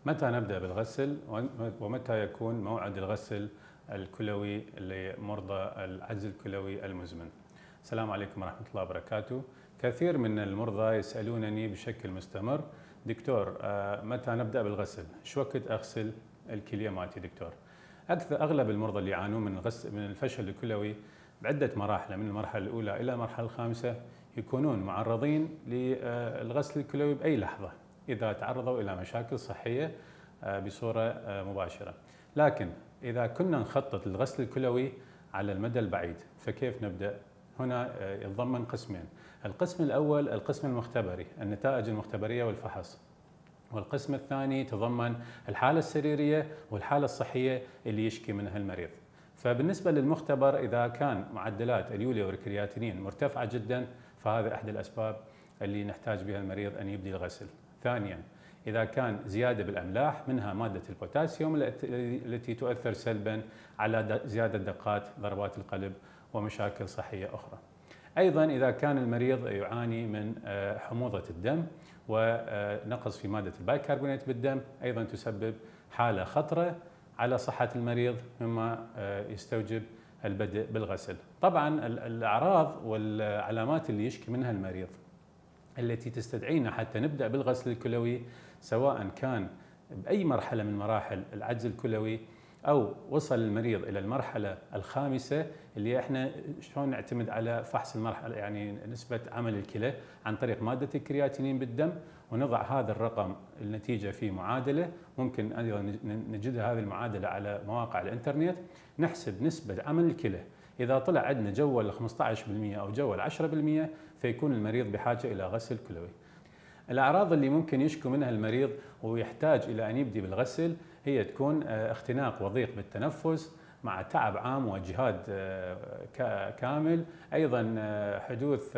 متى نبدأ بالغسل ومتى يكون موعد الغسل الكلوي لمرضى العجز الكلوي المزمن؟ السلام عليكم ورحمة الله وبركاته. كثير من المرضى يسألونني بشكل مستمر: دكتور، متى نبدأ بالغسل؟ شو وقت أغسل الكلية مالتي دكتور؟ أغلب المرضى اللي يعانون من الفشل الكلوي بعدة مراحل، من المرحلة الأولى إلى المرحلة الخامسة، يكونون معرضين للغسل الكلوي بأي لحظة إذا تعرضوا إلى مشاكل صحية بصورة مباشرة. لكن إذا كنا نخطط للغسل الكلوي على المدى البعيد فكيف نبدأ؟ هنا يتضمن قسمين: القسم الأول القسم المختبري، النتائج المختبرية والفحص، والقسم الثاني تضمن الحالة السريرية والحالة الصحية اللي يشكي منها المريض. فبالنسبة للمختبر، إذا كان معدلات اليوريا والكرياتينين مرتفعة جدا فهذا أحد الأسباب اللي نحتاج بها المريض أن يبدي الغسل. ثانيا، إذا كان زيادة بالأملاح منها مادة البوتاسيوم التي تؤثر سلبا على زيادة دقات ضربات القلب ومشاكل صحية أخرى. أيضا إذا كان المريض يعاني من حموضة الدم ونقص في مادة البايكربونات بالدم، أيضا تسبب حالة خطرة على صحة المريض، مما يستوجب البدء بالغسل. طبعا الأعراض والعلامات اللي يشكي منها المريض التي تستدعينا حتى نبدأ بالغسل الكلوي، سواء كان بأي مرحلة من مراحل العجز الكلوي أو وصل المريض إلى المرحلة الخامسة، اللي احنا شلون نعتمد على فحص المرحلة، يعني نسبة عمل الكلى عن طريق مادة الكرياتينين بالدم، ونضع هذا الرقم النتيجة في معادلة، ممكن أيضا نجدها هذه المعادلة على مواقع الإنترنت، نحسب نسبة عمل الكلى. إذا طلع عندنا جوال 15% أو جوال 10% فيكون المريض بحاجة إلى غسل كلوي. الأعراض اللي ممكن يشكو منها المريض ويحتاج إلى أن يبدي بالغسل هي تكون اختناق وضيق بالتنفس مع تعب عام وإجهاد كامل، أيضا حدوث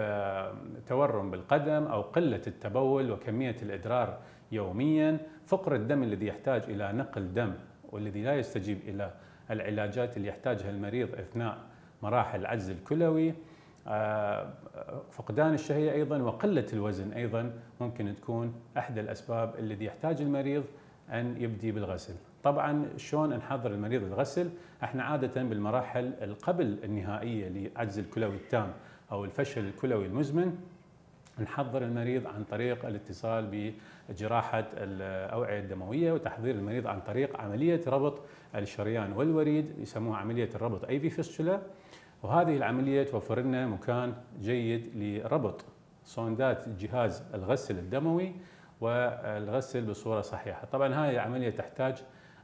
تورم بالقدم أو قلة التبول وكمية الإدرار يوميا، فقر الدم الذي يحتاج إلى نقل دم والذي لا يستجيب إلى العلاجات اللي يحتاجها المريض أثناء مراحل العجز الكلوي، فقدان الشهية أيضا، وقلة الوزن أيضا ممكن تكون أحد الأسباب الذي يحتاج المريض أن يبدي بالغسل. طبعا شلون نحضر المريض للغسل؟ احنا عادة بالمراحل القبل النهائية للعجز الكلوي التام أو الفشل الكلوي المزمن نحضر المريض عن طريق الاتصال بجراحة الأوعية الدموية، وتحضير المريض عن طريق عملية ربط الشريان والوريد، يسموها عملية الربط AV فيستولا. وهذه العملية توفر لنا مكان جيد لربط صوندات جهاز الغسل الدموي والغسل بصورة صحيحة. طبعا هذه العملية تحتاج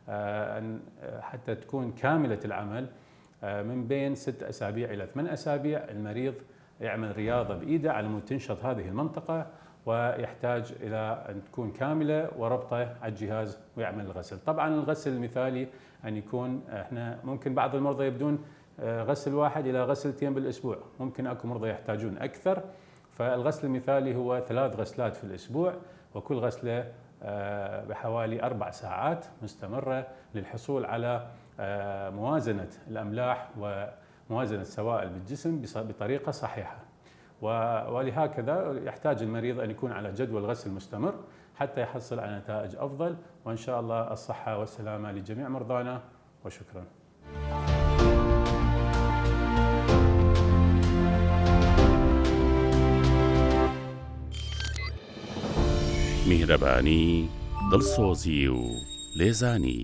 أن حتى تكون كاملة العمل من بين 6 أسابيع إلى 8 أسابيع المريض يعمل رياضة بإيده على مود تنشط هذه المنطقة، ويحتاج إلى أن تكون كاملة وربطه على الجهاز ويعمل الغسل. طبعا الغسل المثالي أن يكون، احنا ممكن بعض المرضى يبدون غسل 1 إلى غسلتين بالأسبوع، ممكن أكو مرضى يحتاجون أكثر، فالغسل المثالي هو 3 غسلات في الأسبوع، وكل غسلة بحوالي 4 ساعات مستمرة للحصول على موازنة الأملاح وموازنة السوائل بالجسم بطريقة صحيحة. ولهكذا يحتاج المريض أن يكون على جدول غسل مستمر حتى يحصل على نتائج أفضل، وإن شاء الله الصحة والسلامة لجميع مرضانا، وشكرا. میهرەبانی دڵسۆزی و لێزانی